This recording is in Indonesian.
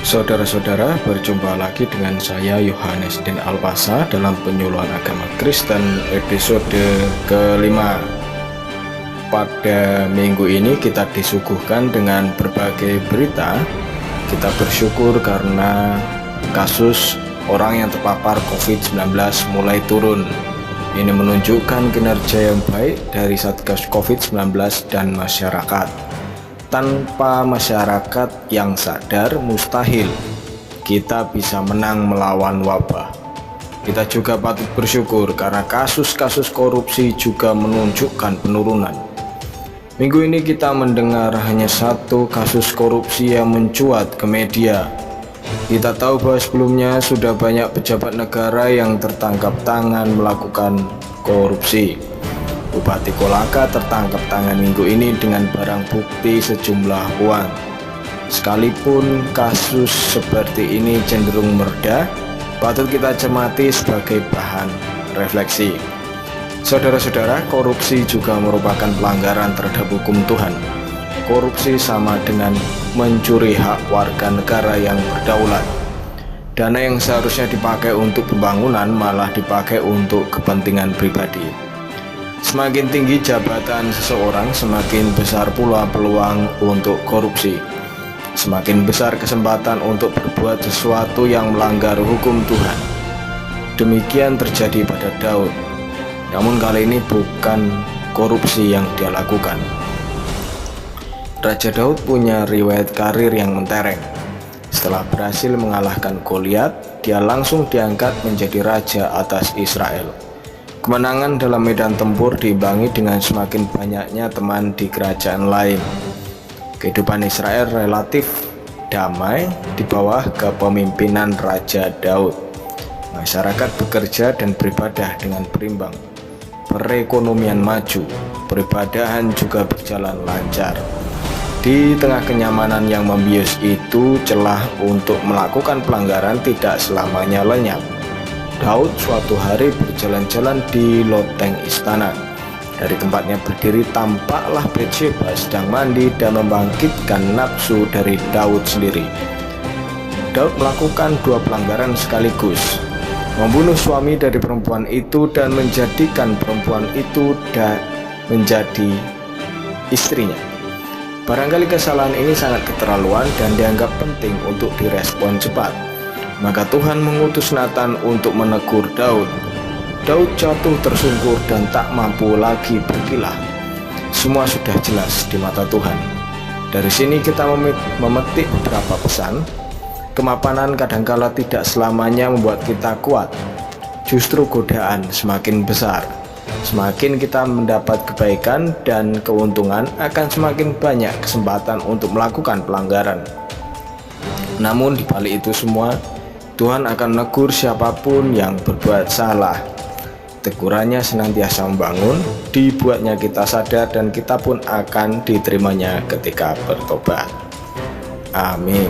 Saudara-saudara, berjumpa lagi dengan saya Yohanes Den Alpasa dalam penyuluhan agama Kristen episode kelima. Pada minggu ini kita disuguhkan dengan berbagai berita. Kita bersyukur karena kasus orang yang terpapar COVID-19 mulai turun. Ini menunjukkan kinerja yang baik dari Satgas COVID-19 dan masyarakat. Tanpa masyarakat yang sadar, mustahil kita bisa menang melawan wabah. Kita juga patut bersyukur karena kasus-kasus korupsi juga menunjukkan penurunan. Minggu ini kita mendengar hanya satu kasus korupsi yang mencuat ke media. Kita tahu bahwa sebelumnya sudah banyak pejabat negara yang tertangkap tangan melakukan korupsi. Bupati Kolaka tertangkap tangan minggu ini dengan barang bukti sejumlah uang. Sekalipun kasus seperti ini cenderung mereda, patut kita cermati sebagai bahan refleksi. Saudara-saudara, korupsi juga merupakan pelanggaran terhadap hukum Tuhan. Korupsi sama dengan mencuri hak warga negara yang berdaulat. Dana yang seharusnya dipakai untuk pembangunan malah dipakai untuk kepentingan pribadi. Semakin tinggi jabatan seseorang, semakin besar pula peluang untuk korupsi. Semakin besar kesempatan untuk berbuat sesuatu yang melanggar hukum Tuhan. Demikian terjadi pada Daud. Namun kali ini bukan korupsi yang dia lakukan. Raja Daud punya riwayat karir yang mentereng. Setelah berhasil mengalahkan Goliat, dia langsung diangkat menjadi raja atas Israel. Kemenangan dalam medan tempur diimbangi dengan semakin banyaknya teman di kerajaan lain. Kehidupan Israel relatif damai di bawah kepemimpinan Raja Daud. Masyarakat bekerja dan beribadah dengan berimbang. Perekonomian maju, peribadahan juga berjalan lancar. Di tengah kenyamanan yang membius itu, celah untuk melakukan pelanggaran tidak selamanya lenyap. Daud suatu hari berjalan-jalan di loteng istana. Dari tempatnya berdiri, tampaklah Batsheba sedang mandi dan membangkitkan nafsu dari Daud sendiri. Daud melakukan dua pelanggaran sekaligus, membunuh suami dari perempuan itu dan menjadikan perempuan itu menjadi istrinya. Barangkali kesalahan ini sangat keterlaluan dan dianggap penting untuk direspon cepat. Maka Tuhan mengutus Nathan untuk menegur Daud. Daud jatuh tersungkur dan tak mampu lagi berkilah. Semua sudah jelas di mata Tuhan. Dari sini kita memetik beberapa pesan. Kemapanan kadangkala tidak selamanya membuat kita kuat. Justru godaan semakin besar. Semakin kita mendapat kebaikan dan keuntungan, akan semakin banyak kesempatan untuk melakukan pelanggaran. Namun di balik itu semua, Tuhan akan menegur siapapun yang berbuat salah. Tegurannya senantiasa membangun, dibuatnya kita sadar, dan kita pun akan diterimanya ketika bertobat. Amin.